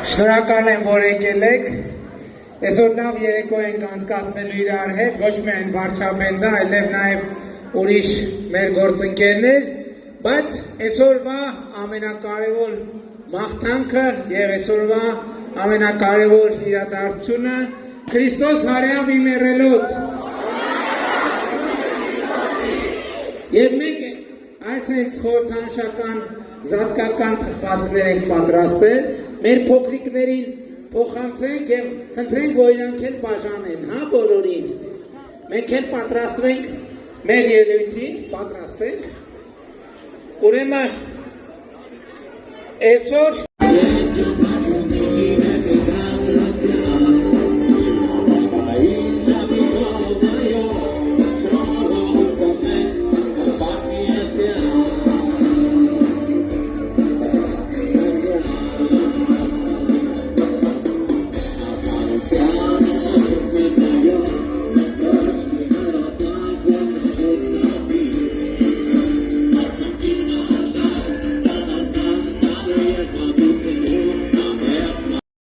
Շնորհակալ եմ, որ եկել եք։ Այսօր լավ երեկո ենք անցկացնելու իրար հետ, ոչ միայն վարչապետը, այլև նաև ուրիշ մեր գործընկերներ, բայց այսօրվա ամենակարևոր մաղթանքը եւ այսօրվա ամենակարևոր իրադարձությունը Քրիստոս հարյավ իմ եռելոց։ Եվ մենք այսպես խորհրդանշական զատկական թխվածքներ ենք պատրաստել, մեր փոքրիկներին փոխանցենք եւ խնդրենք, որ իրանք էլ բաժանեն, հա, բոլորին։ Մենք էլ պատրաստվենք մեր ելույթին, պատրաստենք։ Ուրեմն այսօր